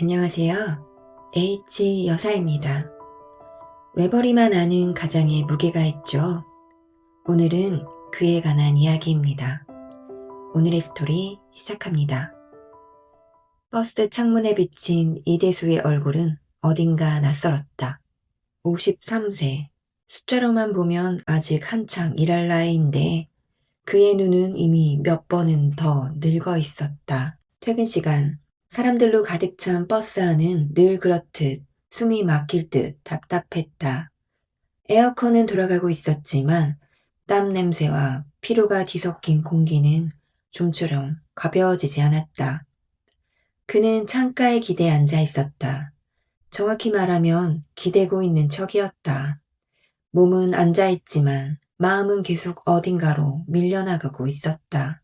안녕하세요. H 여사입니다. 외벌이만 아는 가장에 무게가 있죠. 오늘은 그에 관한 이야기입니다. 오늘의 스토리 시작합니다. 버스 창문에 비친 이대수의 얼굴은 어딘가 낯설었다. 53세. 숫자로만 보면 아직 한창 일할 나이인데 그의 눈은 이미 몇 번은 더 늙어 있었다. 퇴근 시간. 사람들로 가득 찬 버스 안은 늘 그렇듯 숨이 막힐 듯 답답했다. 에어컨은 돌아가고 있었지만 땀 냄새와 피로가 뒤섞인 공기는 좀처럼 가벼워지지 않았다. 그는 창가에 기대에 앉아 있었다. 정확히 말하면 기대고 있는 척이었다. 몸은 앉아 있지만 마음은 계속 어딘가로 밀려나가고 있었다.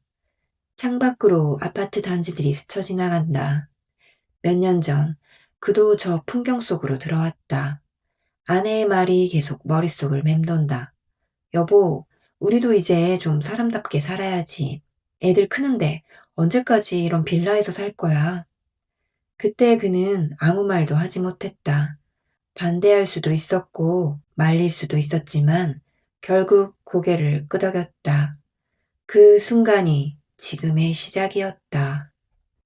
창밖으로 아파트 단지들이 스쳐 지나간다. 몇 년 전 그도 저 풍경 속으로 들어왔다. 아내의 말이 계속 머릿속을 맴돈다. 여보, 우리도 이제 좀 사람답게 살아야지. 애들 크는데 언제까지 이런 빌라에서 살 거야? 그때 그는 아무 말도 하지 못했다. 반대할 수도 있었고 말릴 수도 있었지만 결국 고개를 끄덕였다. 그 순간이 지금의 시작이었다.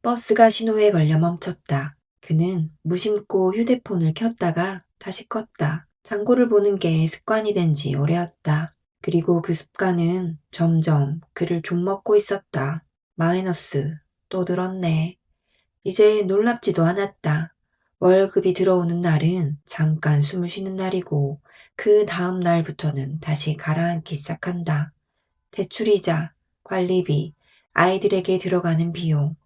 버스가 신호에 걸려 멈췄다. 그는 무심코 휴대폰을 켰다가 다시 껐다. 장고를 보는 게 습관이 된 지 오래였다. 그리고 그 습관은 점점 그를 좀먹고 있었다. 마이너스 또 늘었네. 이제 놀랍지도 않았다. 월급이 들어오는 날은 잠깐 숨을 쉬는 날이고 그 다음 날부터는 다시 가라앉기 시작한다. 대출이자, 관리비, 아이들에게 들어가는 비용,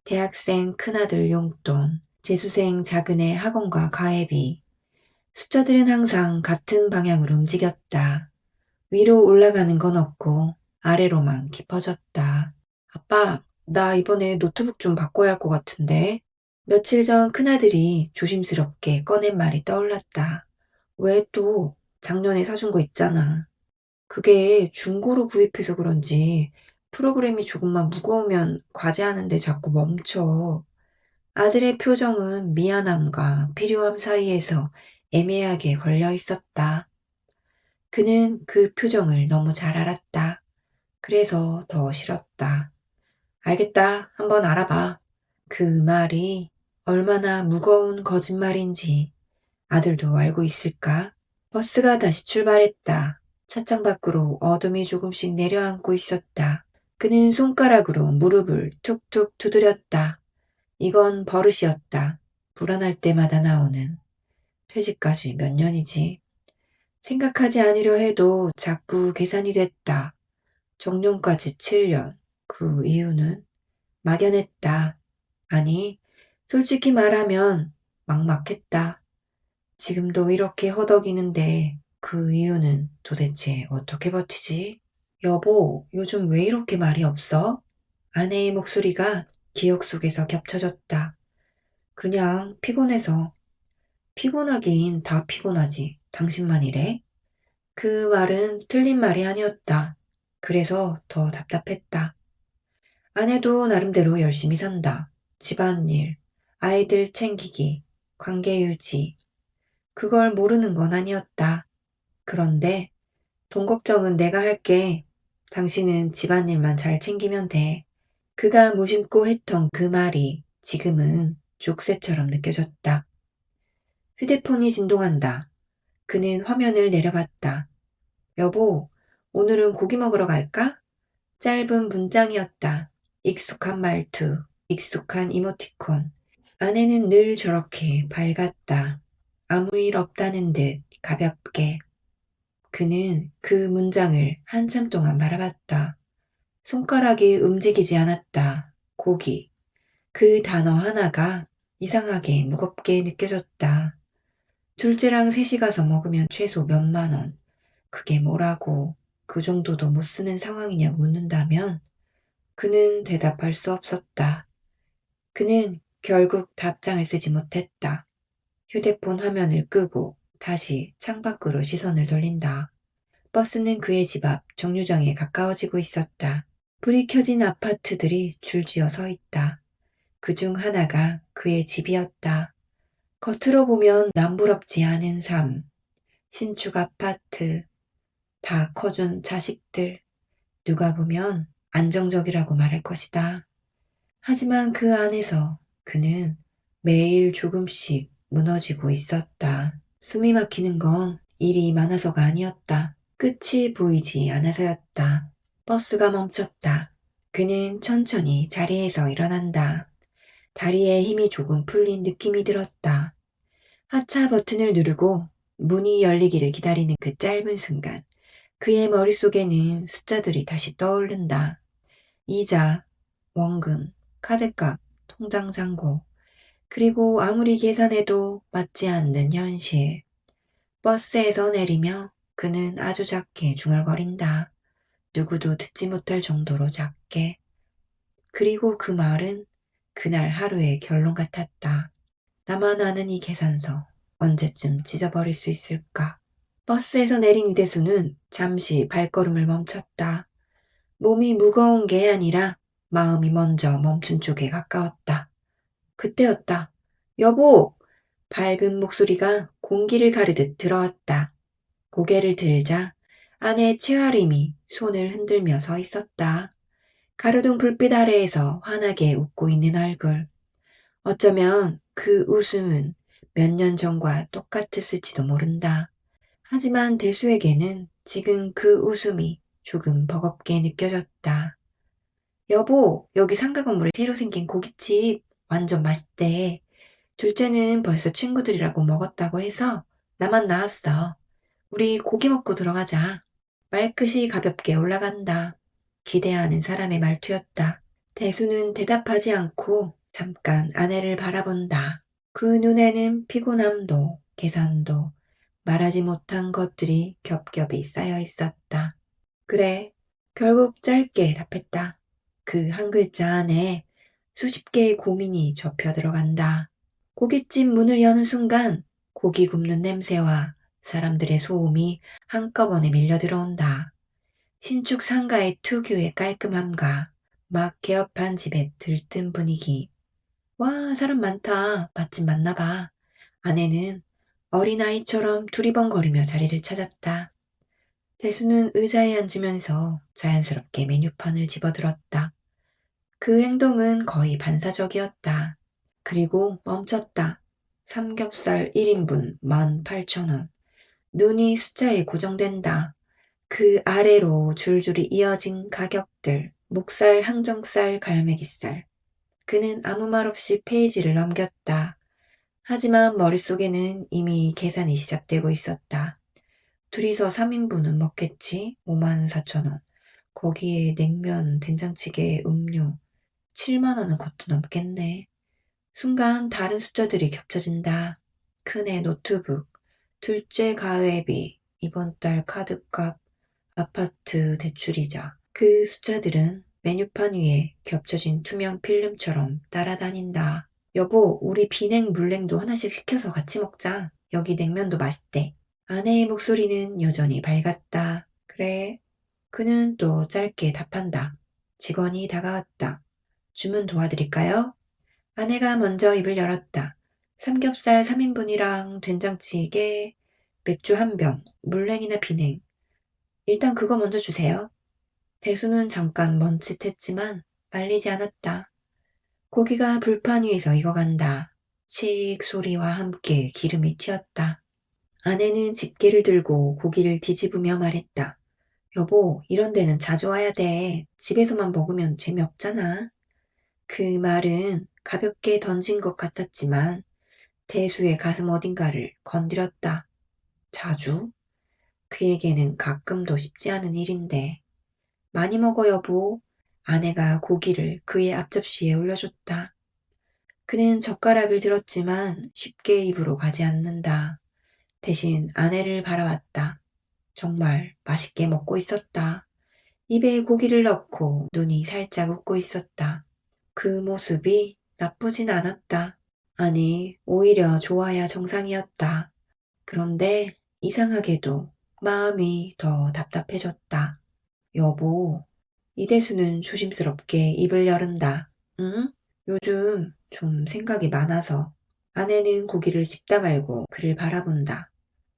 대학생 큰아들 용돈, 재수생 작은애 학원과 과외비. 숫자들은 항상 같은 방향으로 움직였다. 위로 올라가는 건 없고 아래로만 깊어졌다. 아빠, 나 이번에 노트북 좀 바꿔야 할 것 같은데. 며칠 전 큰아들이 조심스럽게 꺼낸 말이 떠올랐다. 왜 또 작년에 사준 거 있잖아. 그게 중고로 구입해서 그런지 프로그램이 조금만 무거우면 과제하는데 자꾸 멈춰. 아들의 표정은 미안함과 필요함 사이에서 애매하게 걸려 있었다. 그는 그 표정을 너무 잘 알았다. 그래서 더 싫었다. 알겠다. 한번 알아봐. 그 말이 얼마나 무거운 거짓말인지 아들도 알고 있을까? 버스가 다시 출발했다. 차창 밖으로 어둠이 조금씩 내려앉고 있었다. 그는 손가락으로 무릎을 툭툭 두드렸다. 이건 버릇이었다. 불안할 때마다 나오는. 퇴직까지 몇 년이지? 생각하지 않으려 해도 자꾸 계산이 됐다. 정년까지 7년. 그 이유는? 막연했다. 아니, 솔직히 말하면 막막했다. 지금도 이렇게 허덕이는데 그 이유는 도대체 어떻게 버티지? 여보, 요즘 왜 이렇게 말이 없어? 아내의 목소리가 기억 속에서 겹쳐졌다. 그냥 피곤해서. 피곤하긴 다 피곤하지. 당신만 이래? 그 말은 틀린 말이 아니었다. 그래서 더 답답했다. 아내도 나름대로 열심히 산다. 집안일, 아이들 챙기기, 관계 유지. 그걸 모르는 건 아니었다. 그런데 돈 걱정은 내가 할게. 당신은 집안일만 잘 챙기면 돼. 그가 무심코 했던 그 말이 지금은 족쇄처럼 느껴졌다. 휴대폰이 진동한다. 그는 화면을 내려봤다. 여보, 오늘은 고기 먹으러 갈까? 짧은 문장이었다. 익숙한 말투, 익숙한 이모티콘. 아내는 늘 저렇게 밝았다. 아무 일 없다는 듯 가볍게. 그는 그 문장을 한참 동안 바라봤다. 손가락이 움직이지 않았다. 고기. 그 단어 하나가 이상하게 무겁게 느껴졌다. 둘째랑 셋이 가서 먹으면 최소 몇만 원. 그게 뭐라고 그 정도도 못 쓰는 상황이냐고 묻는다면 그는 대답할 수 없었다. 그는 결국 답장을 쓰지 못했다. 휴대폰 화면을 끄고 다시 창밖으로 시선을 돌린다. 버스는 그의 집 앞 정류장에 가까워지고 있었다. 불이 켜진 아파트들이 줄지어 서 있다. 그중 하나가 그의 집이었다. 겉으로 보면 남부럽지 않은 삶, 신축 아파트, 다 커준 자식들, 누가 보면 안정적이라고 말할 것이다. 하지만 그 안에서 그는 매일 조금씩 무너지고 있었다. 숨이 막히는 건 일이 많아서가 아니었다. 끝이 보이지 않아서였다. 버스가 멈췄다. 그는 천천히 자리에서 일어난다. 다리에 힘이 조금 풀린 느낌이 들었다. 하차 버튼을 누르고 문이 열리기를 기다리는 그 짧은 순간, 그의 머릿속에는 숫자들이 다시 떠오른다. 이자, 원금, 카드값, 통장 잔고, 그리고 아무리 계산해도 맞지 않는 현실. 버스에서 내리며 그는 아주 작게 중얼거린다. 누구도 듣지 못할 정도로 작게. 그리고 그 말은 그날 하루의 결론 같았다. 나만 아는 이 계산서 언제쯤 찢어버릴 수 있을까? 버스에서 내린 이대수는 잠시 발걸음을 멈췄다. 몸이 무거운 게 아니라 마음이 먼저 멈춘 쪽에 가까웠다. 그때였다. 여보! 밝은 목소리가 공기를 가르듯 들어왔다. 고개를 들자 아내 최아림이 손을 흔들며 서 있었다. 가로등 불빛 아래에서 환하게 웃고 있는 얼굴. 어쩌면 그 웃음은 몇 년 전과 똑같았을지도 모른다. 하지만 대수에게는 지금 그 웃음이 조금 버겁게 느껴졌다. 여보, 여기 상가 건물에 새로 생긴 고깃집 완전 맛있대. 둘째는 벌써 친구들이라고 먹었다고 해서 나만 나왔어. 우리 고기 먹고 들어가자. 말끝이 가볍게 올라간다. 기대하는 사람의 말투였다. 대수는 대답하지 않고 잠깐 아내를 바라본다. 그 눈에는 피곤함도 계산도 말하지 못한 것들이 겹겹이 쌓여 있었다. 그래, 결국 짧게 답했다. 그 한 글자 안에 수십 개의 고민이 접혀 들어간다. 고깃집 문을 여는 순간 고기 굽는 냄새와 사람들의 소음이 한꺼번에 밀려 들어온다. 신축 상가의 특유의 깔끔함과 막 개업한 집의 들뜬 분위기. 와, 사람 많다. 맛집 맞나 봐. 아내는 어린아이처럼 두리번거리며 자리를 찾았다. 대수는 의자에 앉으면서 자연스럽게 메뉴판을 집어들었다. 그 행동은 거의 반사적이었다. 그리고 멈췄다. 삼겹살 1인분 18,000원. 눈이 숫자에 고정된다. 그 아래로 줄줄이 이어진 가격들. 목살, 항정살, 갈매기살. 그는 아무 말 없이 페이지를 넘겼다. 하지만 머릿속에는 이미 계산이 시작되고 있었다. 둘이서 3인분은 먹겠지? 54,000원. 거기에 냉면, 된장찌개, 음료. 7만 원은 것도 넘겠네. 순간 다른 숫자들이 겹쳐진다. 큰애 노트북, 둘째 가회비, 이번 달 카드값, 아파트 대출이자. 그 숫자들은 메뉴판 위에 겹쳐진 투명 필름처럼 따라다닌다. 여보, 우리 비냉 물냉도 하나씩 시켜서 같이 먹자. 여기 냉면도 맛있대. 아내의 목소리는 여전히 밝았다. 그래. 그는 또 짧게 답한다. 직원이 다가왔다. 주문 도와드릴까요? 아내가 먼저 입을 열었다. 삼겹살 3인분이랑 된장찌개, 맥주 한 병, 물냉이나 비냉. 일단 그거 먼저 주세요. 대수는 잠깐 멈칫했지만 말리지 않았다. 고기가 불판 위에서 익어간다. 칙 소리와 함께 기름이 튀었다. 아내는 집게를 들고 고기를 뒤집으며 말했다. 여보, 이런 데는 자주 와야 돼. 집에서만 먹으면 재미없잖아. 그 말은 가볍게 던진 것 같았지만 대수의 가슴 어딘가를 건드렸다. 자주? 그에게는 가끔도 쉽지 않은 일인데. 많이 먹어 여보. 아내가 고기를 그의 앞접시에 올려줬다. 그는 젓가락을 들었지만 쉽게 입으로 가지 않는다. 대신 아내를 바라봤다. 정말 맛있게 먹고 있었다. 입에 고기를 넣고 눈이 살짝 웃고 있었다. 그 모습이 나쁘진 않았다. 아니, 오히려 좋아야 정상이었다. 그런데 이상하게도 마음이 더 답답해졌다. 여보, 이대수는 조심스럽게 입을 열은다. 응? 요즘 좀 생각이 많아서. 아내는 고기를 씹다 말고 그를 바라본다.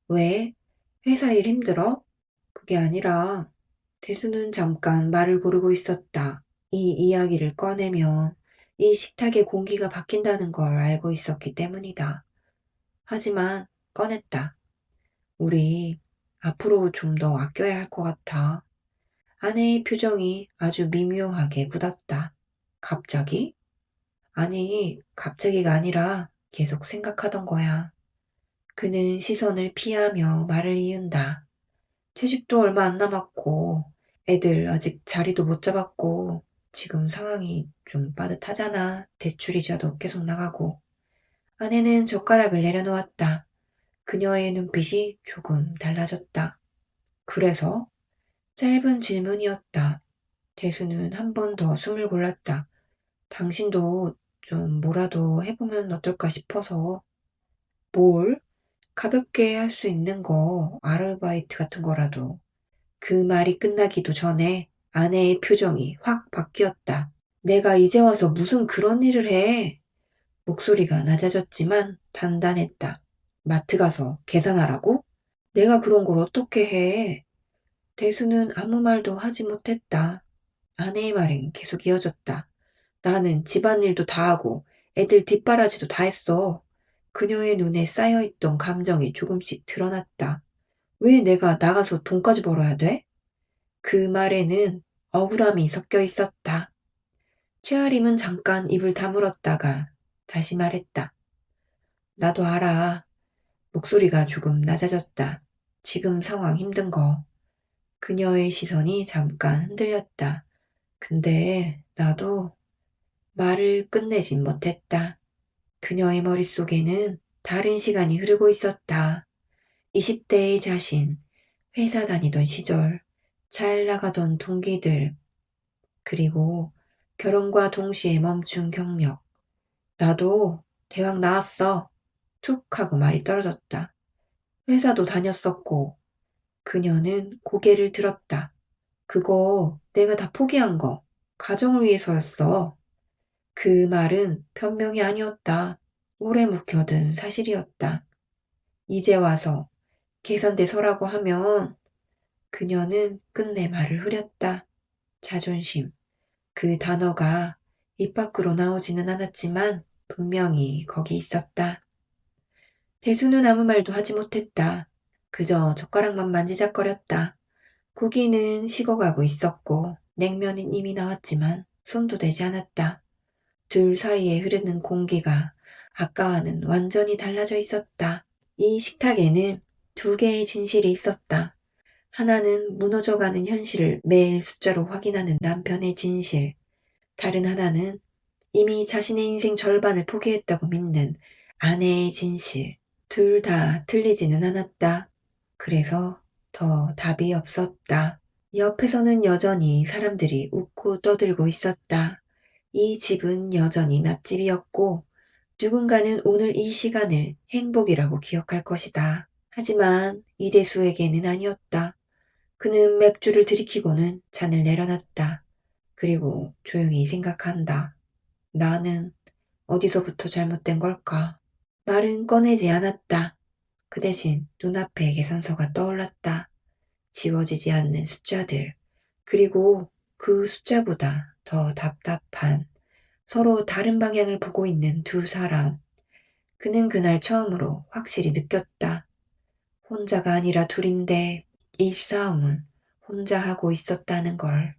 왜? 회사 일 힘들어? 그게 아니라 대수는 잠깐 말을 고르고 있었다. 이 이야기를 꺼내면 이 식탁의 공기가 바뀐다는 걸 알고 있었기 때문이다. 하지만 꺼냈다. 우리 앞으로 좀 더 아껴야 할 것 같아. 아내의 표정이 아주 미묘하게 굳었다. 갑자기? 아니, 갑자기가 아니라 계속 생각하던 거야. 그는 시선을 피하며 말을 이은다. 퇴직도 얼마 안 남았고, 애들 아직 자리도 못 잡았고, 지금 상황이 좀 빠듯하잖아. 대출이자도 계속 나가고. 아내는 젓가락을 내려놓았다. 그녀의 눈빛이 조금 달라졌다. 그래서? 짧은 질문이었다. 대수는 한 번 더 숨을 골랐다. 당신도 좀 뭐라도 해보면 어떨까 싶어서. 뭘? 가볍게 할 수 있는 거, 아르바이트 같은 거라도. 그 말이 끝나기도 전에 아내의 표정이 확 바뀌었다. 내가 이제 와서 무슨 그런 일을 해? 목소리가 낮아졌지만 단단했다. 마트 가서 계산하라고? 내가 그런 걸 어떻게 해? 대수는 아무 말도 하지 못했다. 아내의 말은 계속 이어졌다. 나는 집안일도 다 하고 애들 뒷바라지도 다 했어. 그녀의 눈에 쌓여있던 감정이 조금씩 드러났다. 왜 내가 나가서 돈까지 벌어야 돼? 그 말에는 억울함이 섞여 있었다. 최아림은 잠깐 입을 다물었다가 다시 말했다. 나도 알아. 목소리가 조금 낮아졌다. 지금 상황 힘든 거. 그녀의 시선이 잠깐 흔들렸다. 근데 나도 말을 끝내진 못했다. 그녀의 머릿속에는 다른 시간이 흐르고 있었다. 20대의 자신, 회사 다니던 시절, 잘 나가던 동기들, 그리고 결혼과 동시에 멈춘 경력. 나도 대학 나왔어. 툭 하고 말이 떨어졌다. 회사도 다녔었고, 그녀는 고개를 들었다. 그거 내가 다 포기한 거, 가정을 위해서였어. 그 말은 변명이 아니었다. 오래 묵혀둔 사실이었다. 이제 와서 계산대 서라고 하면 그녀는 끝내 말을 흐렸다. 자존심. 그 단어가 입 밖으로 나오지는 않았지만 분명히 거기 있었다. 대수는 아무 말도 하지 못했다. 그저 젓가락만 만지작거렸다. 고기는 식어가고 있었고 냉면은 이미 나왔지만 손도 대지 않았다. 둘 사이에 흐르는 공기가 아까와는 완전히 달라져 있었다. 이 식탁에는 두 개의 진실이 있었다. 하나는 무너져가는 현실을 매일 숫자로 확인하는 남편의 진실. 다른 하나는 이미 자신의 인생 절반을 포기했다고 믿는 아내의 진실. 둘 다 틀리지는 않았다. 그래서 더 답이 없었다. 옆에서는 여전히 사람들이 웃고 떠들고 있었다. 이 집은 여전히 맛집이었고 누군가는 오늘 이 시간을 행복이라고 기억할 것이다. 하지만 이대수에게는 아니었다. 그는 맥주를 들이키고는 잔을 내려놨다. 그리고 조용히 생각한다. 나는 어디서부터 잘못된 걸까? 말은 꺼내지 않았다. 그 대신 눈앞에 계산서가 떠올랐다. 지워지지 않는 숫자들. 그리고 그 숫자보다 더 답답한 서로 다른 방향을 보고 있는 두 사람. 그는 그날 처음으로 확실히 느꼈다. 혼자가 아니라 둘인데 이 싸움은 혼자 하고 있었다는 걸.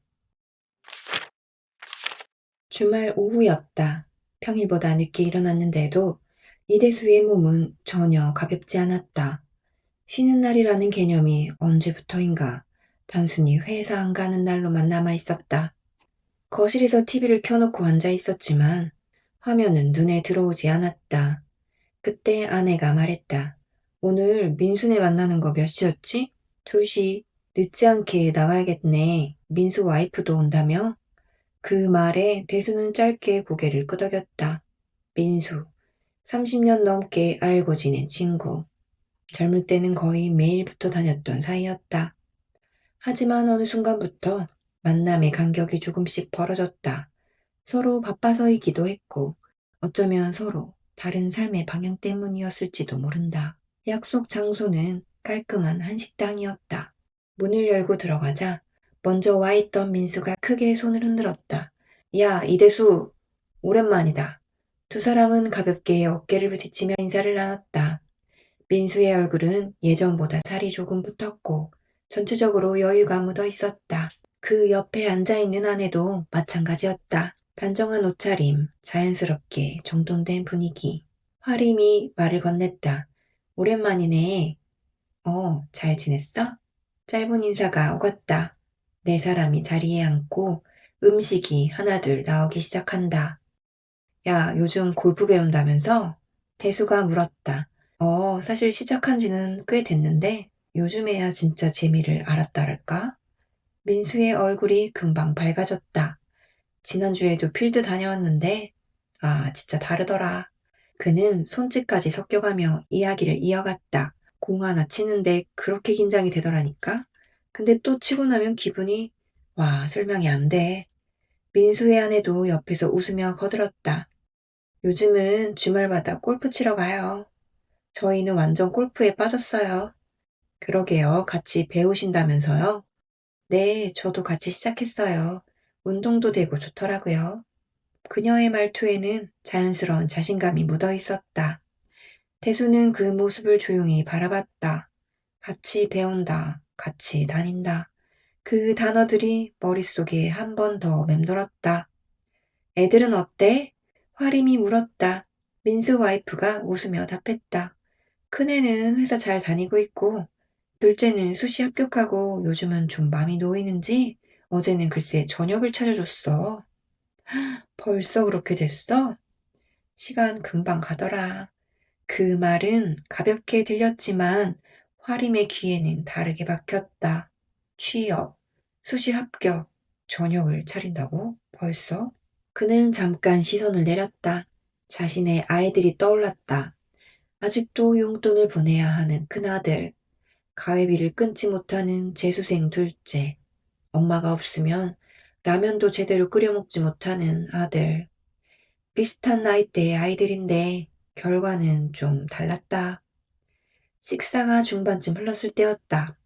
주말 오후였다. 평일보다 늦게 일어났는데도 이대수의 몸은 전혀 가볍지 않았다. 쉬는 날이라는 개념이 언제부터인가 단순히 회사 안 가는 날로만 남아 있었다. 거실에서 TV를 켜놓고 앉아 있었지만 화면은 눈에 들어오지 않았다. 그때 아내가 말했다. 오늘 민수네 만나는 거 몇 시였지? 2시. 늦지 않게 나가야겠네. 민수 와이프도 온다며? 그 말에 대수는 짧게 고개를 끄덕였다. 민수. 30년 넘게 알고 지낸 친구. 젊을 때는 거의 매일 붙어 다녔던 사이였다. 하지만 어느 순간부터 만남의 간격이 조금씩 벌어졌다. 서로 바빠서이기도 했고 어쩌면 서로 다른 삶의 방향 때문이었을지도 모른다. 약속 장소는 깔끔한 한식당이었다. 문을 열고 들어가자 먼저 와 있던 민수가 크게 손을 흔들었다. 야, 이대수, 오랜만이다. 두 사람은 가볍게 어깨를 부딪히며 인사를 나눴다. 민수의 얼굴은 예전보다 살이 조금 붙었고 전체적으로 여유가 묻어 있었다. 그 옆에 앉아있는 아내도 마찬가지였다. 단정한 옷차림, 자연스럽게 정돈된 분위기. 화림이 말을 건넸다. 오랜만이네. 잘 지냈어? 짧은 인사가 오갔다. 네 사람이 자리에 앉고 음식이 하나둘 나오기 시작한다. 야, 요즘 골프 배운다면서? 대수가 물었다. 사실 시작한 지는 꽤 됐는데 요즘에야 진짜 재미를 알았다랄까? 민수의 얼굴이 금방 밝아졌다. 지난주에도 필드 다녀왔는데, 진짜 다르더라. 그는 손짓까지 섞여가며 이야기를 이어갔다. 공 하나 치는데 그렇게 긴장이 되더라니까? 근데 또 치고 나면 기분이, 설명이 안 돼. 민수의 아내도 옆에서 웃으며 거들었다. 요즘은 주말마다 골프 치러 가요. 저희는 완전 골프에 빠졌어요. 그러게요. 같이 배우신다면서요? 네, 저도 같이 시작했어요. 운동도 되고 좋더라고요. 그녀의 말투에는 자연스러운 자신감이 묻어 있었다. 태수는 그 모습을 조용히 바라봤다. 같이 배운다. 같이 다닌다. 그 단어들이 머릿속에 한 번 더 맴돌았다. 애들은 어때? 화림이 물었다. 민수 와이프가 웃으며 답했다. 큰애는 회사 잘 다니고 있고, 둘째는 수시 합격하고 요즘은 좀 마음이 놓이는지 어제는 글쎄 저녁을 차려줬어. 벌써 그렇게 됐어? 시간 금방 가더라. 그 말은 가볍게 들렸지만 화림의 귀에는 다르게 박혔다. 취업, 수시 합격, 저녁을 차린다고? 벌써? 그는 잠깐 시선을 내렸다. 자신의 아이들이 떠올랐다. 아직도 용돈을 보내야 하는 큰아들, 가회비를 끊지 못하는 재수생 둘째, 엄마가 없으면 라면도 제대로 끓여 먹지 못하는 아들. 비슷한 나이대의 아이들인데 결과는 좀 달랐다. 식사가 중반쯤 흘렀을 때였다.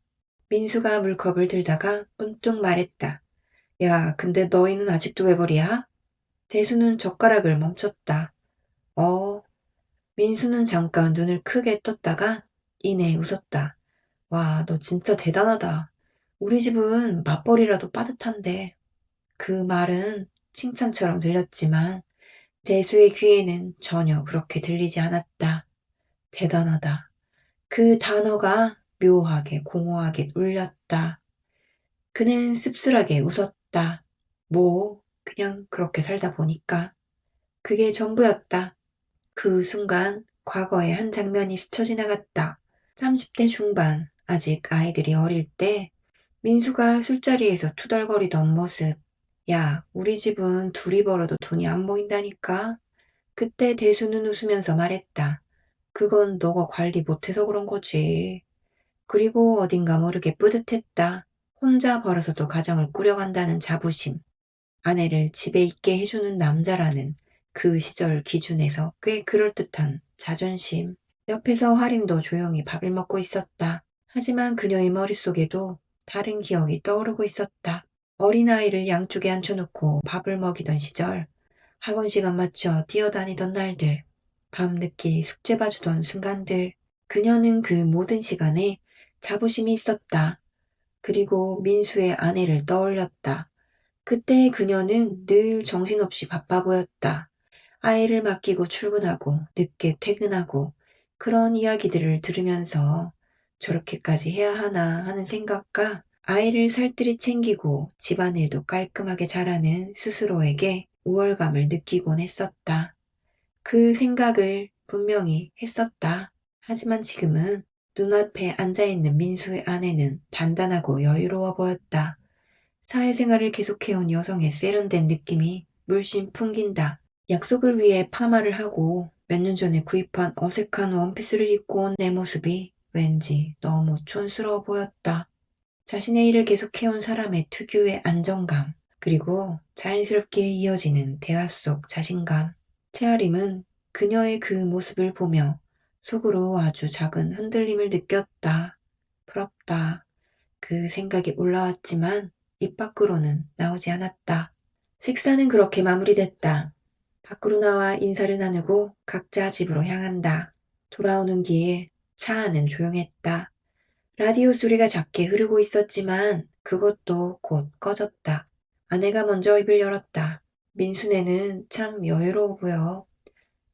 민수가 물컵을 들다가 문득 말했다. 야, 근데 너희는 아직도 외벌이야? 대수는 젓가락을 멈췄다. 어, 민수는 잠깐 눈을 크게 떴다가 이내 웃었다. 와, 너 진짜 대단하다. 우리 집은 맞벌이라도 빠듯한데. 그 말은 칭찬처럼 들렸지만 대수의 귀에는 전혀 그렇게 들리지 않았다. 대단하다. 그 단어가 묘하게 공허하게 울렸다. 그는 씁쓸하게 웃었다. 뭐, 그냥 그렇게 살다 보니까. 그게 전부였다. 그 순간 과거의 한 장면이 스쳐 지나갔다. 30대 중반, 아직 아이들이 어릴 때 민수가 술자리에서 투덜거리던 모습. 야, 우리 집은 둘이 벌어도 돈이 안 보인다니까. 그때 대수는 웃으면서 말했다. 그건 너가 관리 못해서 그런 거지. 그리고 어딘가 모르게 뿌듯했다. 혼자 벌어서도 가정을 꾸려간다는 자부심. 아내를 집에 있게 해주는 남자라는 그 시절 기준에서 꽤 그럴듯한 자존심. 옆에서 화림도 조용히 밥을 먹고 있었다. 하지만 그녀의 머릿속에도 다른 기억이 떠오르고 있었다. 어린아이를 양쪽에 앉혀놓고 밥을 먹이던 시절, 학원 시간 맞춰 뛰어다니던 날들, 밤늦게 숙제 봐주던 순간들, 그녀는 그 모든 시간에 자부심이 있었다. 그리고 민수의 아내를 떠올렸다. 그때 그녀는 늘 정신없이 바빠 보였다. 아이를 맡기고 출근하고 늦게 퇴근하고 그런 이야기들을 들으면서 저렇게까지 해야 하나 하는 생각과 아이를 살뜰히 챙기고 집안일도 깔끔하게 잘하는 스스로에게 우월감을 느끼곤 했었다. 그 생각을 분명히 했었다. 하지만 지금은 눈앞에 앉아있는 민수의 아내는 단단하고 여유로워 보였다. 사회생활을 계속해온 여성의 세련된 느낌이 물씬 풍긴다. 약속을 위해 파마를 하고 몇 년 전에 구입한 어색한 원피스를 입고 온 내 모습이 왠지 너무 촌스러워 보였다. 자신의 일을 계속해온 사람의 특유의 안정감, 그리고 자연스럽게 이어지는 대화 속 자신감. 채아림은 그녀의 그 모습을 보며 속으로 아주 작은 흔들림을 느꼈다. 부럽다. 그 생각이 올라왔지만 입 밖으로는 나오지 않았다. 식사는 그렇게 마무리됐다. 밖으로 나와 인사를 나누고 각자 집으로 향한다. 돌아오는 길 차 안은 조용했다. 라디오 소리가 작게 흐르고 있었지만 그것도 곧 꺼졌다. 아내가 먼저 입을 열었다. 민수네는 참 여유로워 보여.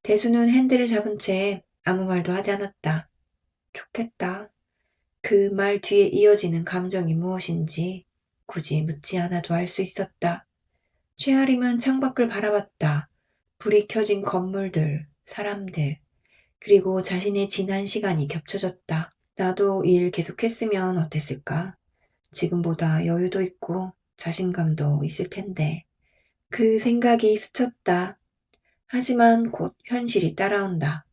대수는 핸들을 잡은 채 아무 말도 하지 않았다. 좋겠다. 그 말 뒤에 이어지는 감정이 무엇인지 굳이 묻지 않아도 알 수 있었다. 최아림은 창밖을 바라봤다. 불이 켜진 건물들, 사람들, 그리고 자신의 지난 시간이 겹쳐졌다. 나도 이 일 계속했으면 어땠을까? 지금보다 여유도 있고 자신감도 있을 텐데. 그 생각이 스쳤다. 하지만 곧 현실이 따라온다.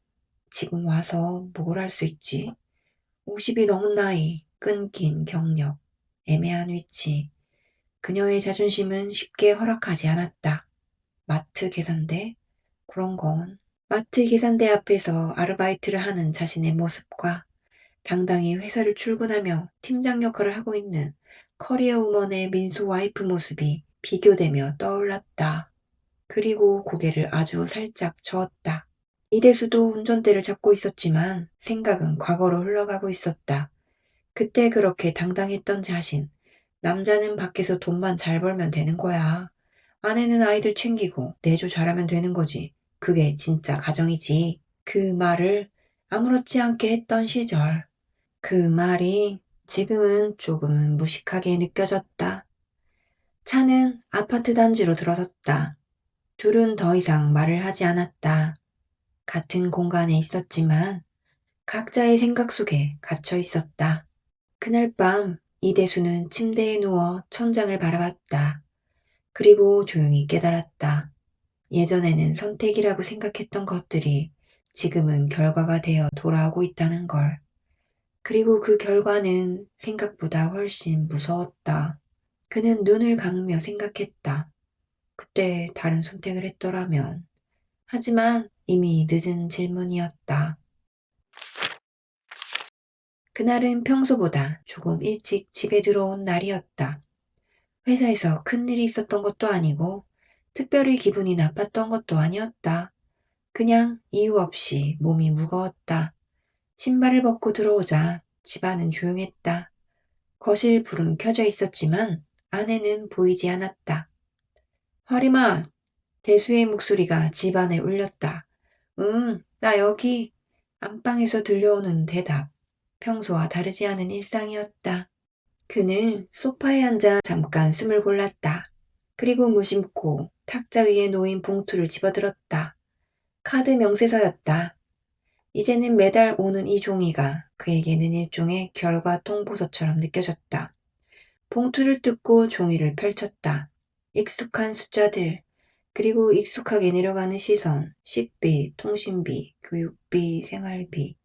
지금 와서 뭘 할 수 있지? 50이 넘은 나이, 끊긴 경력, 애매한 위치. 그녀의 자존심은 쉽게 허락하지 않았다. 마트 계산대? 그런 건. 마트 계산대 앞에서 아르바이트를 하는 자신의 모습과 당당히 회사를 출근하며 팀장 역할을 하고 있는 커리어 우먼의 민수 와이프 모습이 비교되며 떠올랐다. 그리고 고개를 아주 살짝 저었다. 이대수도 운전대를 잡고 있었지만 생각은 과거로 흘러가고 있었다. 그때 그렇게 당당했던 자신. 남자는 밖에서 돈만 잘 벌면 되는 거야. 아내는 아이들 챙기고 내조 잘하면 되는 거지. 그게 진짜 가정이지. 그 말을 아무렇지 않게 했던 시절. 그 말이 지금은 조금은 무식하게 느껴졌다. 차는 아파트 단지로 들어섰다. 둘은 더 이상 말을 하지 않았다. 같은 공간에 있었지만 각자의 생각 속에 갇혀 있었다. 그날 밤 이대수는 침대에 누워 천장을 바라봤다. 그리고 조용히 깨달았다. 예전에는 선택이라고 생각했던 것들이 지금은 결과가 되어 돌아오고 있다는 걸. 그리고 그 결과는 생각보다 훨씬 무서웠다. 그는 눈을 감으며 생각했다. 그때 다른 선택을 했더라면. 하지만 이미 늦은 질문이었다. 그날은 평소보다 조금 일찍 집에 들어온 날이었다. 회사에서 큰일이 있었던 것도 아니고 특별히 기분이 나빴던 것도 아니었다. 그냥 이유 없이 몸이 무거웠다. 신발을 벗고 들어오자 집안은 조용했다. 거실 불은 켜져 있었지만 아내는 보이지 않았다. 허리마! 대수의 목소리가 집안에 울렸다. 응, 나 여기. 안방에서 들려오는 대답. 평소와 다르지 않은 일상이었다. 그는 소파에 앉아 잠깐 숨을 골랐다. 그리고 무심코 탁자 위에 놓인 봉투를 집어들었다. 카드 명세서였다. 이제는 매달 오는 이 종이가 그에게는 일종의 결과 통보서처럼 느껴졌다. 봉투를 뜯고 종이를 펼쳤다. 익숙한 숫자들, 그리고 익숙하게 내려가는 시선, 식비, 통신비, 교육비, 생활비.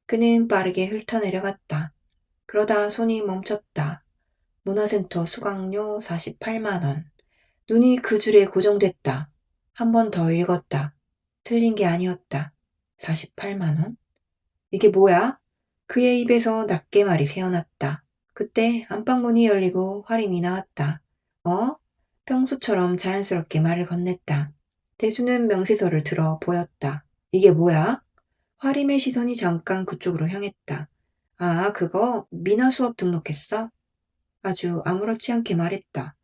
그는 빠르게 훑어내려갔다. 그러다 손이 멈췄다. 문화센터 수강료 48만 원. 눈이 그 줄에 고정됐다. 한 번 더 읽었다. 틀린 게 아니었다. 48만 원? 이게 뭐야? 그의 입에서 낱개말이 새어났다. 그때 안방문이 열리고 화림이 나왔다. 어? 평소처럼 자연스럽게 말을 건넸다. 대수는 명세서를 들어 보였다. 이게 뭐야? 화림의 시선이 잠깐 그쪽으로 향했다. 아, 그거 미나 수업 등록했어? 아주 아무렇지 않게 말했다.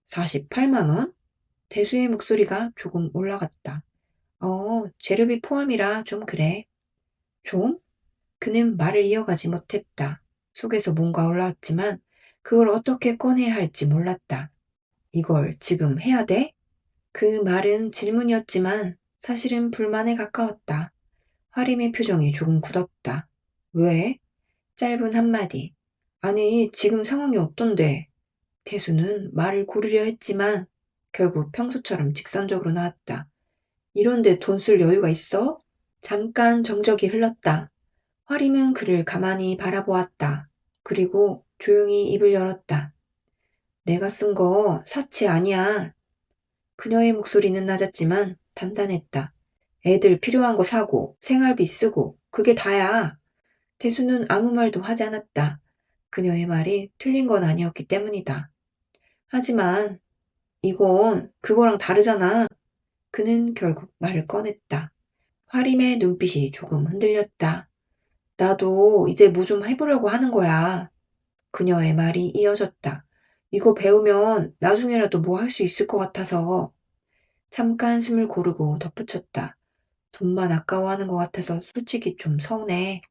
48만 원? 대수의 목소리가 조금 올라갔다. 재료비 포함이라 좀 그래. 좀? 그는 말을 이어가지 못했다. 속에서 뭔가 올라왔지만 그걸 어떻게 꺼내야 할지 몰랐다. 이걸 지금 해야 돼? 그 말은 질문이었지만 사실은 불만에 가까웠다. 화림의 표정이 조금 굳었다. 왜? 짧은 한마디. 아니, 지금 상황이 어떤데? 태수는 말을 고르려 했지만 결국 평소처럼 직선적으로 나왔다. 이런데 돈 쓸 여유가 있어? 잠깐 정적이 흘렀다. 화림은 그를 가만히 바라보았다. 그리고 조용히 입을 열었다. 내가 쓴 거 사치 아니야. 그녀의 목소리는 낮았지만 단단했다. 애들 필요한 거 사고, 생활비 쓰고, 그게 다야. 대수는 아무 말도 하지 않았다. 그녀의 말이 틀린 건 아니었기 때문이다. 하지만 이건 그거랑 다르잖아. 그는 결국 말을 꺼냈다. 화림의 눈빛이 조금 흔들렸다. 나도 이제 뭐 좀 해보려고 하는 거야. 그녀의 말이 이어졌다. 이거 배우면 나중에라도 뭐 할 수 있을 것 같아서. 잠깐 숨을 고르고 덧붙였다. 돈만 아까워하는 것 같아서 솔직히 좀 서운해.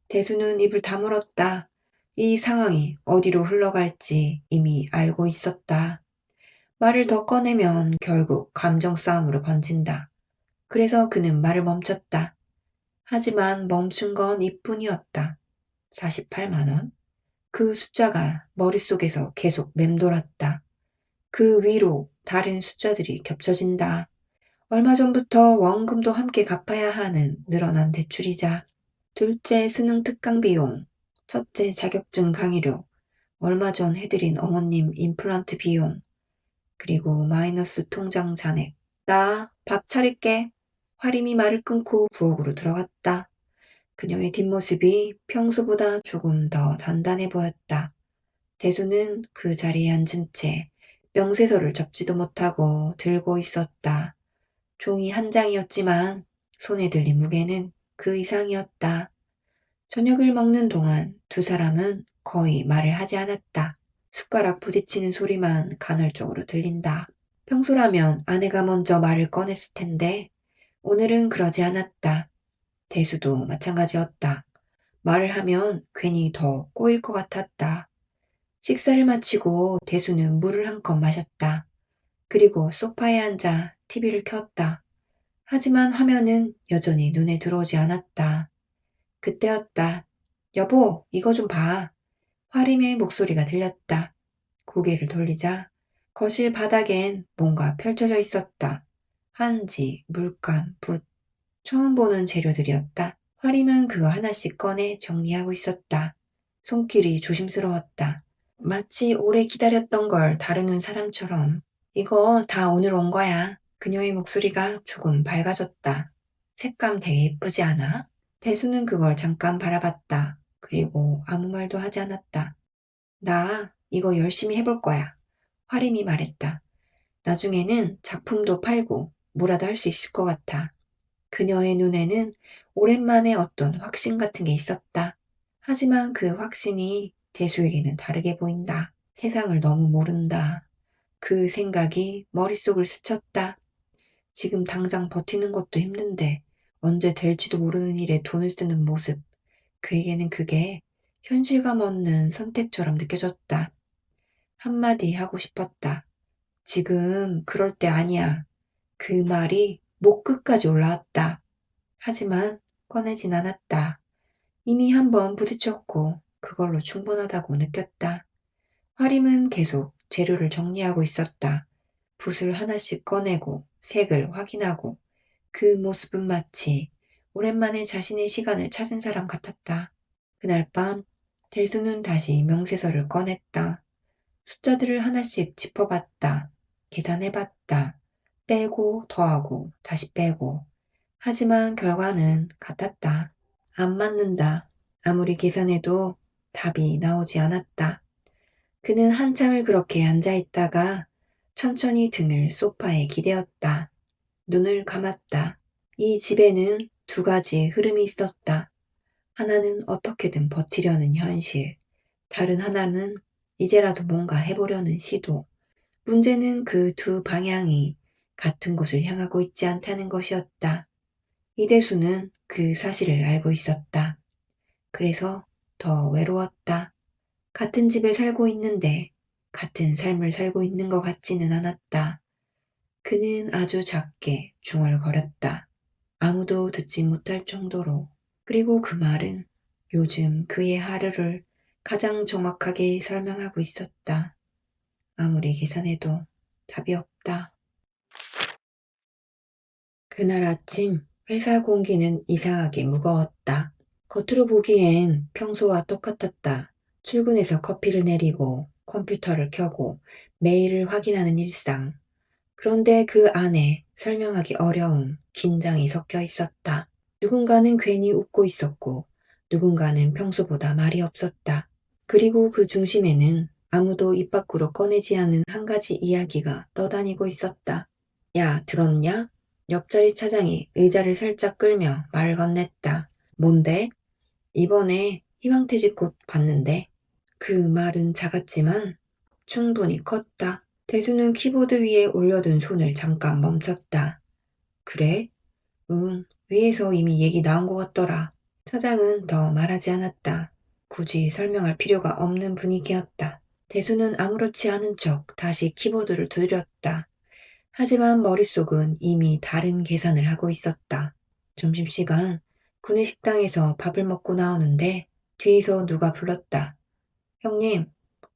대수는 입을 다물었다. 이 상황이 어디로 흘러갈지 이미 알고 있었다. 말을 더 꺼내면 결국 감정 싸움으로 번진다. 그래서 그는 말을 멈췄다. 하지만 멈춘 건 이뿐이었다. 48만 원? 그 숫자가 머릿속에서 계속 맴돌았다. 그 위로 다른 숫자들이 겹쳐진다. 얼마 전부터 원금도 함께 갚아야 하는 늘어난 대출이자, 둘째 수능 특강 비용, 첫째 자격증 강의료, 얼마 전 해드린 어머님 임플란트 비용, 그리고 마이너스 통장 잔액. 나 밥 차릴게. 화림이 말을 끊고 부엌으로 들어갔다. 그녀의 뒷모습이 평소보다 조금 더 단단해 보였다. 대수는 그 자리에 앉은 채 명세서를 접지도 못하고 들고 있었다. 종이 한 장이었지만 손에 들린 무게는 그 이상이었다. 저녁을 먹는 동안 두 사람은 거의 말을 하지 않았다. 숟가락 부딪히는 소리만 간헐적으로 들린다. 평소라면 아내가 먼저 말을 꺼냈을 텐데 오늘은 그러지 않았다. 대수도 마찬가지였다. 말을 하면 괜히 더 꼬일 것 같았다. 식사를 마치고 대수는 물을 한 컵 마셨다. 그리고 소파에 앉아 TV를 켰다. 하지만 화면은 여전히 눈에 들어오지 않았다. 그때였다. 여보, 이거 좀 봐. 화림의 목소리가 들렸다. 고개를 돌리자 거실 바닥엔 뭔가 펼쳐져 있었다. 한지, 물감, 붓. 처음 보는 재료들이었다. 화림은 그거 하나씩 꺼내 정리하고 있었다. 손길이 조심스러웠다. 마치 오래 기다렸던 걸 다루는 사람처럼. 이거 다 오늘 온 거야. 그녀의 목소리가 조금 밝아졌다. 색감 되게 예쁘지 않아? 대수는 그걸 잠깐 바라봤다. 그리고 아무 말도 하지 않았다. 나 이거 열심히 해볼 거야. 화림이 말했다. 나중에는 작품도 팔고 뭐라도 할 수 있을 것 같아. 그녀의 눈에는 오랜만에 어떤 확신 같은 게 있었다. 하지만 그 확신이 대수에게는 다르게 보인다. 세상을 너무 모른다. 그 생각이 머릿속을 스쳤다. 지금 당장 버티는 것도 힘든데 언제 될지도 모르는 일에 돈을 쓰는 모습. 그에게는 그게 현실감 없는 선택처럼 느껴졌다. 한마디 하고 싶었다. 지금 그럴 때 아니야. 그 말이 목 끝까지 올라왔다. 하지만 꺼내진 않았다. 이미 한 번 부딪혔고 그걸로 충분하다고 느꼈다. 화림은 계속 재료를 정리하고 있었다. 붓을 하나씩 꺼내고 색을 확인하고 그 모습은 마치 오랜만에 자신의 시간을 찾은 사람 같았다. 그날 밤 대수는 다시 명세서를 꺼냈다. 숫자들을 하나씩 짚어봤다. 계산해봤다. 빼고 더하고 다시 빼고. 하지만 결과는 같았다. 안 맞는다. 아무리 계산해도 답이 나오지 않았다. 그는 한참을 그렇게 앉아있다가 천천히 등을 소파에 기대었다. 눈을 감았다. 이 집에는 두 가지 흐름이 있었다. 하나는 어떻게든 버티려는 현실, 다른 하나는 이제라도 뭔가 해보려는 시도. 문제는 그 두 방향이 같은 곳을 향하고 있지 않다는 것이었다. 이대수는 그 사실을 알고 있었다. 그래서 더 외로웠다. 같은 집에 살고 있는데 같은 삶을 살고 있는 것 같지는 않았다. 그는 아주 작게 중얼거렸다. 아무도 듣지 못할 정도로. 그리고 그 말은 요즘 그의 하루를 가장 정확하게 설명하고 있었다. 아무리 계산해도 답이 없다. 그날 아침 회사 공기는 이상하게 무거웠다. 겉으로 보기엔 평소와 똑같았다. 출근해서 커피를 내리고 컴퓨터를 켜고 메일을 확인하는 일상. 그런데 그 안에 설명하기 어려운 긴장이 섞여 있었다. 누군가는 괜히 웃고 있었고, 누군가는 평소보다 말이 없었다. 그리고 그 중심에는 아무도 입 밖으로 꺼내지 않은 한 가지 이야기가 떠다니고 있었다. 야, 들었냐? 옆자리 차장이 의자를 살짝 끌며 말 건넸다. 뭔데? 이번에 희망퇴직곧 봤는데. 그 말은 작았지만 충분히 컸다. 대수는 키보드 위에 올려둔 손을 잠깐 멈췄다. 그래? 응, 위에서 이미 얘기 나온 것 같더라. 차장은 더 말하지 않았다. 굳이 설명할 필요가 없는 분위기였다. 대수는 아무렇지 않은 척 다시 키보드를 두드렸다. 하지만 머릿속은 이미 다른 계산을 하고 있었다. 점심시간 구내 식당에서 밥을 먹고 나오는데 뒤에서 누가 불렀다. 형님,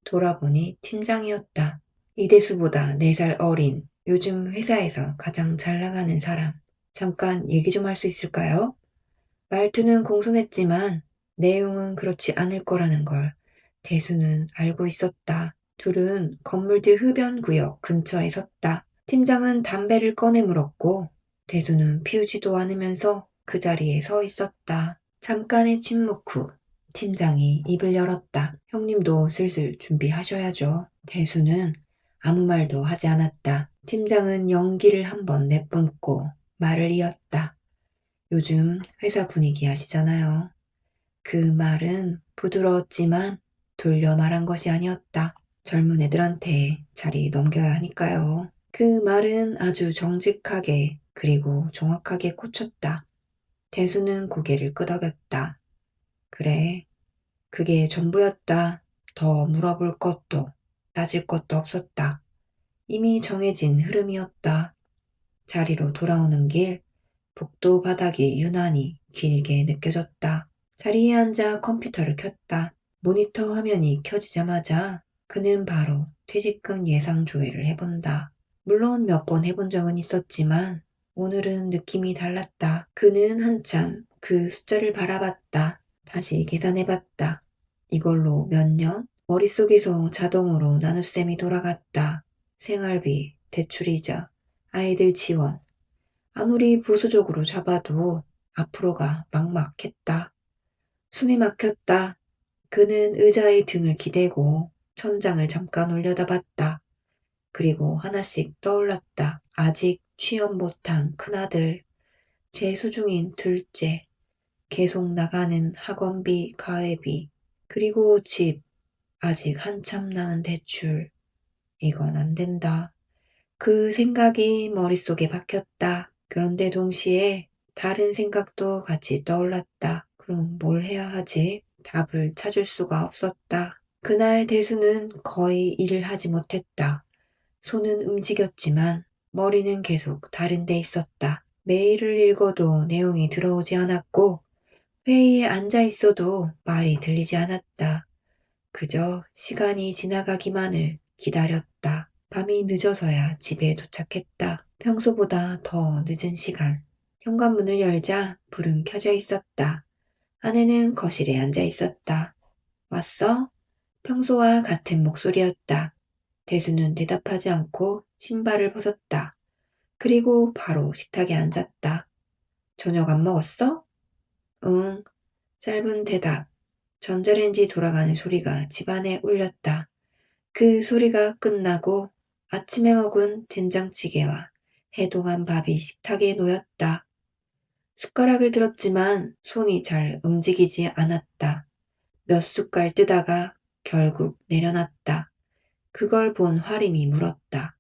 돌아보니 팀장이었다. 이대수보다 4살 어린 요즘 회사에서 가장 잘 나가는 사람. 잠깐 얘기 좀 할 수 있을까요? 말투는 공손했지만 내용은 그렇지 않을 거라는 걸 대수는 알고 있었다. 둘은 건물 뒤 흡연 구역 근처에 섰다. 팀장은 담배를 꺼내 물었고 대수는 피우지도 않으면서 그 자리에 서 있었다. 잠깐의 침묵 후 팀장이 입을 열었다. 형님도 슬슬 준비하셔야죠. 대수는 아무 말도 하지 않았다. 팀장은 연기를 한번 내뿜고 말을 이었다. 요즘 회사 분위기 아시잖아요. 그 말은 부드러웠지만 돌려 말한 것이 아니었다. 젊은 애들한테 자리 넘겨야 하니까요. 그 말은 아주 정직하게 그리고 정확하게 꽂혔다. 대수는 고개를 끄덕였다. 그래, 그게 전부였다. 더 물어볼 것도 따질 것도 없었다. 이미 정해진 흐름이었다. 자리로 돌아오는 길, 복도 바닥이 유난히 길게 느껴졌다. 자리에 앉아 컴퓨터를 켰다. 모니터 화면이 켜지자마자 그는 바로 퇴직금 예상 조회를 해본다. 물론 몇 번 해본 적은 있었지만 오늘은 느낌이 달랐다. 그는 한참 그 숫자를 바라봤다. 다시 계산해봤다. 이걸로 몇 년? 머릿속에서 자동으로 나눗셈이 돌아갔다. 생활비, 대출이자, 아이들 지원. 아무리 보수적으로 잡아도 앞으로가 막막했다. 숨이 막혔다. 그는 의자에 등을 기대고 천장을 잠깐 올려다봤다. 그리고 하나씩 떠올랐다. 아직 취업 못한 큰아들, 재수 중인 둘째, 계속 나가는 학원비, 가회비, 그리고 집, 아직 한참 남은 대출. 이건 안 된다. 그 생각이 머릿속에 박혔다. 그런데 동시에 다른 생각도 같이 떠올랐다. 그럼 뭘 해야 하지? 답을 찾을 수가 없었다. 그날 대수는 거의 일을 하지 못했다. 손은 움직였지만 머리는 계속 다른 데 있었다. 메일을 읽어도 내용이 들어오지 않았고 회의에 앉아 있어도 말이 들리지 않았다. 그저 시간이 지나가기만을 기다렸다. 밤이 늦어서야 집에 도착했다. 평소보다 더 늦은 시간. 현관문을 열자 불은 켜져 있었다. 아내는 거실에 앉아 있었다. 왔어? 평소와 같은 목소리였다. 대수는 대답하지 않고 신발을 벗었다. 그리고 바로 식탁에 앉았다. 저녁 안 먹었어? 응. 짧은 대답. 전자레인지 돌아가는 소리가 집안에 울렸다. 그 소리가 끝나고 아침에 먹은 된장찌개와 해동한 밥이 식탁에 놓였다. 숟가락을 들었지만 손이 잘 움직이지 않았다. 몇 숟갈 뜨다가 결국 내려놨다. 그걸 본 화림이 물었다.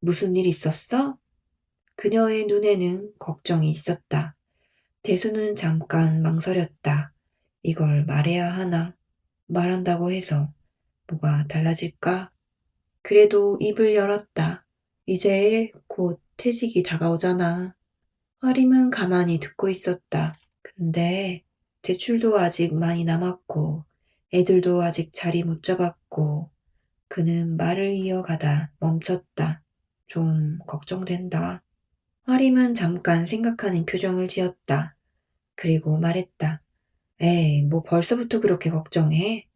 무슨 일 있었어? 그녀의 눈에는 걱정이 있었다. 대수는 잠깐 망설였다. 이걸 말해야 하나? 말한다고 해서 뭐가 달라질까? 그래도 입을 열었다. 이제 곧 퇴직이 다가오잖아. 화림은 가만히 듣고 있었다. 근데 대출도 아직 많이 남았고 애들도 아직 자리 못 잡았고 그는 말을 이어가다 멈췄다. 좀 걱정된다. 화림은 잠깐 생각하는 표정을 지었다. 그리고 말했다. 에이, 뭐 벌써부터 그렇게 걱정해?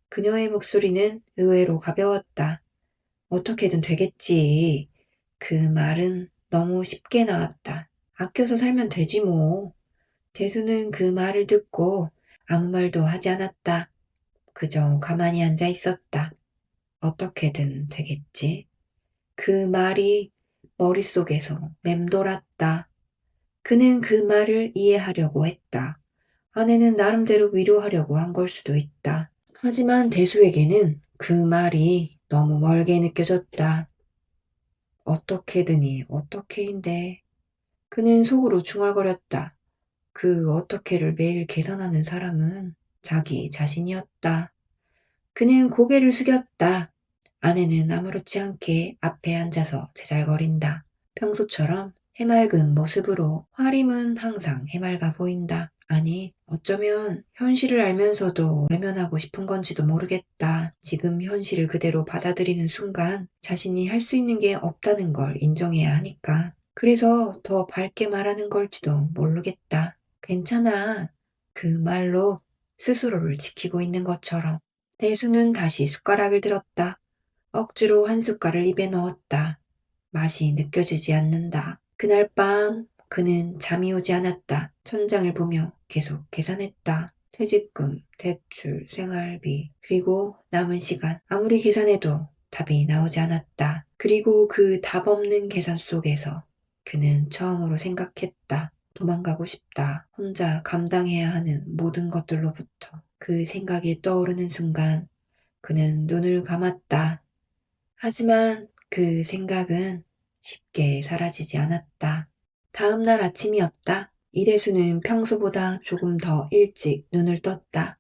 그녀의 목소리는 의외로 가벼웠다. 어떻게든 되겠지. 그 말은 너무 쉽게 나왔다. 아껴서 살면 되지 뭐. 대수는 그 말을 듣고 아무 말도 하지 않았다. 그저 가만히 앉아 있었다. 어떻게든 되겠지. 그 말이 머릿속에서 맴돌았다. 그는 그 말을 이해하려고 했다. 아내는 나름대로 위로하려고 한 걸 수도 있다. 하지만 대수에게는 그 말이 너무 멀게 느껴졌다. 어떻게드니 어떻게인데. 그는 속으로 중얼거렸다. 그 어떻게를 매일 계산하는 사람은 자기 자신이었다. 그는 고개를 숙였다. 아내는 아무렇지 않게 앞에 앉아서 제잘거린다. 평소처럼 해맑은 모습으로 화림은 항상 해맑아 보인다. 아니, 어쩌면 현실을 알면서도 외면하고 싶은 건지도 모르겠다. 지금 현실을 그대로 받아들이는 순간 자신이 할 수 있는 게 없다는 걸 인정해야 하니까. 그래서 더 밝게 말하는 걸지도 모르겠다. 괜찮아. 그 말로 스스로를 지키고 있는 것처럼. 대수는 다시 숟가락을 들었다. 억지로 한 숟갈을 입에 넣었다. 맛이 느껴지지 않는다. 그날 밤 그는 잠이 오지 않았다. 천장을 보며 계속 계산했다. 퇴직금, 대출, 생활비, 그리고 남은 시간. 아무리 계산해도 답이 나오지 않았다. 그리고 그 답 없는 계산 속에서 그는 처음으로 생각했다. 도망가고 싶다. 혼자 감당해야 하는 모든 것들로부터. 그 생각이 떠오르는 순간 그는 눈을 감았다. 하지만 그 생각은 쉽게 사라지지 않았다. 다음 날 아침이었다. 이대수는 평소보다 조금 더 일찍 눈을 떴다.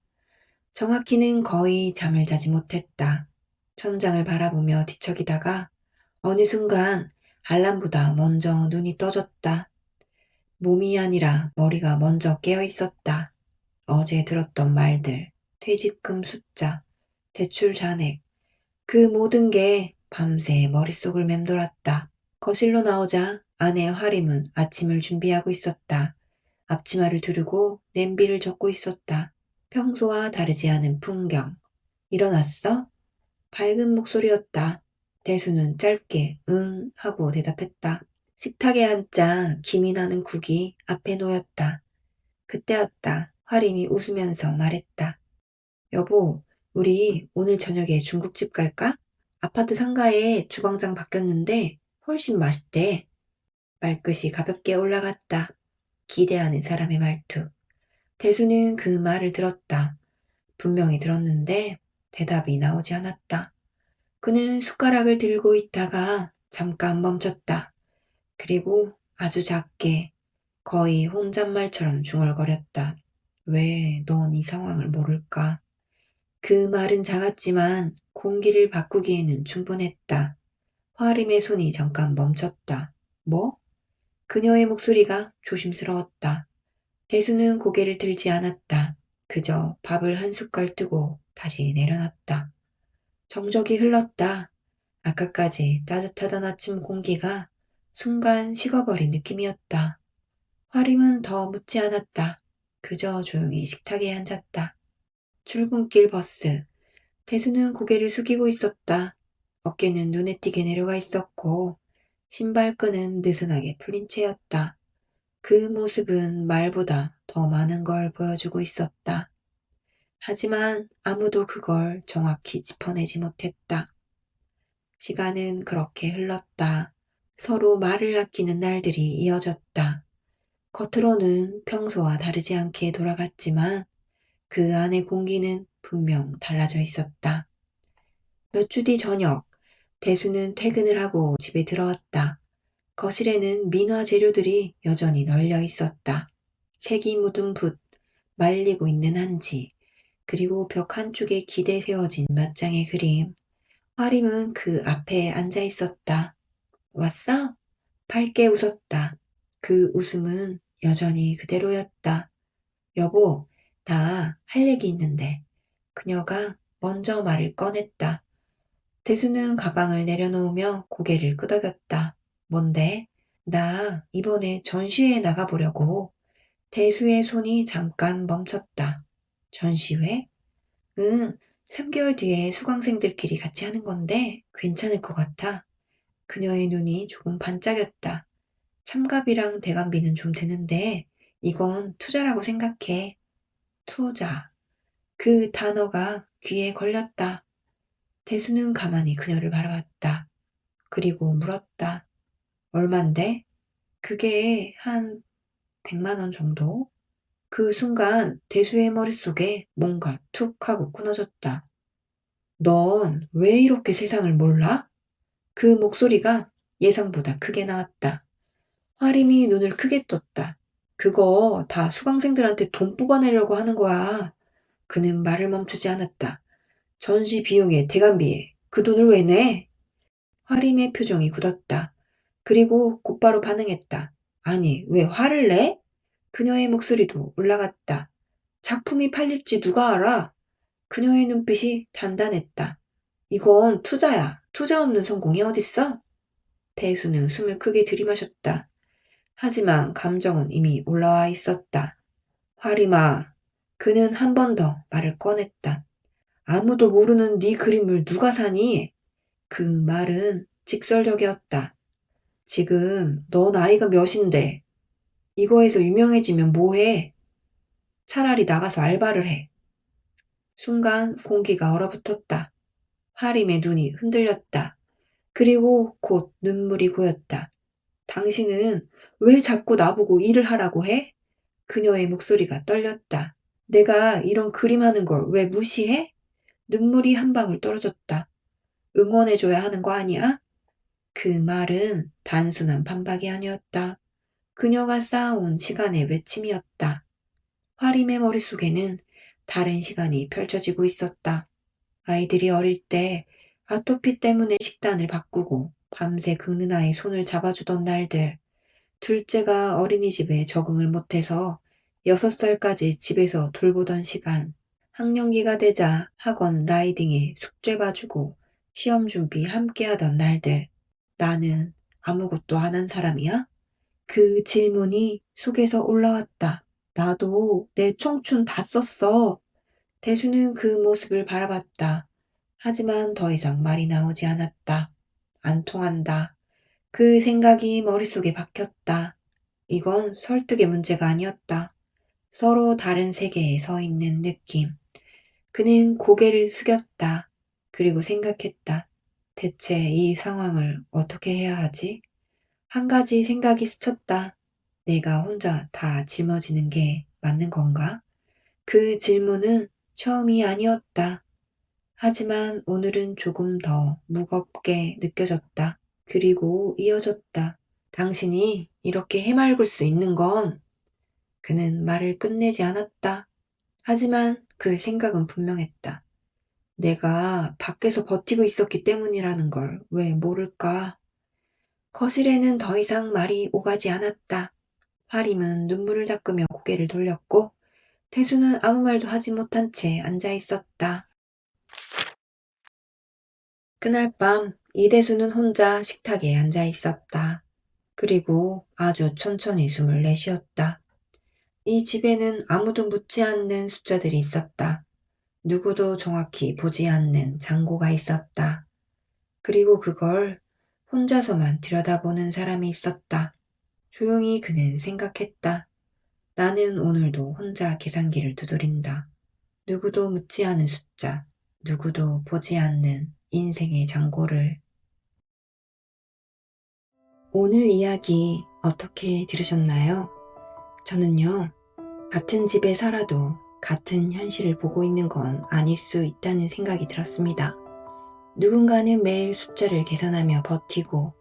정확히는 거의 잠을 자지 못했다. 천장을 바라보며 뒤척이다가 어느 순간 알람보다 먼저 눈이 떠졌다. 몸이 아니라 머리가 먼저 깨어 있었다. 어제 들었던 말들, 퇴직금 숫자, 대출 잔액, 그 모든 게 밤새 머릿속을 맴돌았다. 거실로 나오자 아내 화림은 아침을 준비하고 있었다. 앞치마를 두르고 냄비를 젓고 있었다. 평소와 다르지 않은 풍경. 일어났어? 밝은 목소리였다. 대수는 짧게 응 하고 대답했다. 식탁에 앉자 김이 나는 국이 앞에 놓였다. 그때였다. 화림이 웃으면서 말했다. 여보, 우리 오늘 저녁에 중국집 갈까? 아파트 상가에 주방장 바뀌었는데 훨씬 맛있대. 말끝이 가볍게 올라갔다. 기대하는 사람의 말투. 대수는 그 말을 들었다. 분명히 들었는데 대답이 나오지 않았다. 그는 숟가락을 들고 있다가 잠깐 멈췄다. 그리고 아주 작게 거의 혼잣말처럼 중얼거렸다. 왜 넌 이 상황을 모를까? 그 말은 작았지만 공기를 바꾸기에는 충분했다. 화림의 손이 잠깐 멈췄다. 뭐? 그녀의 목소리가 조심스러웠다. 대수는 고개를 들지 않았다. 그저 밥을 한 숟갈 뜨고 다시 내려놨다. 정적이 흘렀다. 아까까지 따뜻하던 아침 공기가 순간 식어버린 느낌이었다. 화림은 더 묻지 않았다. 그저 조용히 식탁에 앉았다. 출근길 버스. 대수는 고개를 숙이고 있었다. 어깨는 눈에 띄게 내려가 있었고 신발끈은 느슨하게 풀린 채였다. 그 모습은 말보다 더 많은 걸 보여주고 있었다. 하지만 아무도 그걸 정확히 짚어내지 못했다. 시간은 그렇게 흘렀다. 서로 말을 아끼는 날들이 이어졌다. 겉으로는 평소와 다르지 않게 돌아갔지만 그 안의 공기는 분명 달라져 있었다. 몇 주 뒤 저녁, 대수는 퇴근을 하고 집에 들어왔다. 거실에는 민화 재료들이 여전히 널려 있었다. 색이 묻은 붓, 말리고 있는 한지, 그리고 벽 한쪽에 기대 세워진 몇 장의 그림. 화림은 그 앞에 앉아 있었다. 왔어? 밝게 웃었다. 그 웃음은 여전히 그대로였다. 여보, 나 할 얘기 있는데. 그녀가 먼저 말을 꺼냈다. 대수는 가방을 내려놓으며 고개를 끄덕였다. 뭔데? 나 이번에 전시회에 나가보려고. 대수의 손이 잠깐 멈췄다. 전시회? 응, 3개월 뒤에 수강생들끼리 같이 하는 건데 괜찮을 것 같아. 그녀의 눈이 조금 반짝였다. 참갑이랑 대감비는 좀 드는데 이건 투자라고 생각해. 투자. 그 단어가 귀에 걸렸다. 대수는 가만히 그녀를 바라봤다. 그리고 물었다. 얼만데? 그게 한 100만 원 정도? 그 순간 대수의 머릿속에 뭔가 툭 하고 끊어졌다. 넌 왜 이렇게 세상을 몰라? 그 목소리가 예상보다 크게 나왔다. 화림이 눈을 크게 떴다. 그거 다 수강생들한테 돈 뽑아내려고 하는 거야. 그는 말을 멈추지 않았다. 전시 비용에 대관비에 그 돈을 왜 내? 화림의 표정이 굳었다. 그리고 곧바로 반응했다. 아니, 왜 화를 내? 그녀의 목소리도 올라갔다. 작품이 팔릴지 누가 알아? 그녀의 눈빛이 단단했다. 이건 투자야. 투자 없는 성공이 어딨어? 대수는 숨을 크게 들이마셨다. 하지만 감정은 이미 올라와 있었다. 화림아, 그는 한 번 더 말을 꺼냈다. 아무도 모르는 네 그림을 누가 사니? 그 말은 직설적이었다. 지금 너 나이가 몇인데 이거에서 유명해지면 뭐해? 차라리 나가서 알바를 해. 순간 공기가 얼어붙었다. 하림의 눈이 흔들렸다. 그리고 곧 눈물이 고였다. 당신은 왜 자꾸 나보고 일을 하라고 해? 그녀의 목소리가 떨렸다. 내가 이런 그림하는 걸 왜 무시해? 눈물이 한 방울 떨어졌다. 응원해줘야 하는 거 아니야? 그 말은 단순한 반박이 아니었다. 그녀가 쌓아온 시간의 외침이었다. 화림의 머릿속에는 다른 시간이 펼쳐지고 있었다. 아이들이 어릴 때 아토피 때문에 식단을 바꾸고 밤새 긁는 아이 손을 잡아주던 날들, 둘째가 어린이집에 적응을 못해서 6살까지 집에서 돌보던 시간, 학령기가 되자 학원 라이딩에 숙제 봐주고 시험 준비 함께 하던 날들, 나는 아무것도 안 한 사람이야? 그 질문이 속에서 올라왔다. 나도 내 청춘 다 썼어. 대수는 그 모습을 바라봤다. 하지만 더 이상 말이 나오지 않았다. 안 통한다. 그 생각이 머릿속에 박혔다. 이건 설득의 문제가 아니었다. 서로 다른 세계에 서 있는 느낌. 그는 고개를 숙였다. 그리고 생각했다. 대체 이 상황을 어떻게 해야 하지? 한 가지 생각이 스쳤다. 내가 혼자 다 짊어지는 게 맞는 건가? 그 질문은 처음이 아니었다. 하지만 오늘은 조금 더 무겁게 느껴졌다. 그리고 이어졌다. 당신이 이렇게 해맑을 수 있는 건 그는 말을 끝내지 않았다. 하지만 그 생각은 분명했다. 내가 밖에서 버티고 있었기 때문이라는 걸 왜 모를까? 거실에는 더 이상 말이 오가지 않았다. 화림은 눈물을 닦으며 고개를 돌렸고 태수는 아무 말도 하지 못한 채 앉아 있었다. 그날 밤 이대수는 혼자 식탁에 앉아 있었다. 그리고 아주 천천히 숨을 내쉬었다. 이 집에는 아무도 묻지 않는 숫자들이 있었다. 누구도 정확히 보지 않는 잔고가 있었다. 그리고 그걸 혼자서만 들여다보는 사람이 있었다. 조용히 그는 생각했다. 나는 오늘도 혼자 계산기를 두드린다. 누구도 묻지 않은 숫자, 누구도 보지 않는 인생의 잔고를. 오늘 이야기 어떻게 들으셨나요? 저는요, 같은 집에 살아도 같은 현실을 보고 있는 건 아닐 수 있다는 생각이 들었습니다. 누군가는 매일 숫자를 계산하며 버티고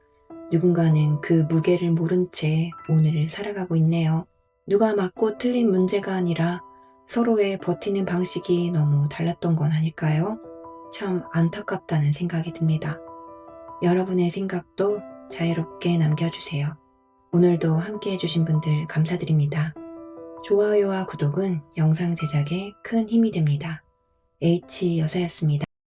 누군가는 그 무게를 모른 채 오늘을 살아가고 있네요. 누가 맞고 틀린 문제가 아니라 서로의 버티는 방식이 너무 달랐던 건 아닐까요? 참 안타깝다는 생각이 듭니다. 여러분의 생각도 자유롭게 남겨주세요. 오늘도 함께 해주신 분들 감사드립니다. 좋아요와 구독은 영상 제작에 큰 힘이 됩니다. H 여사였습니다.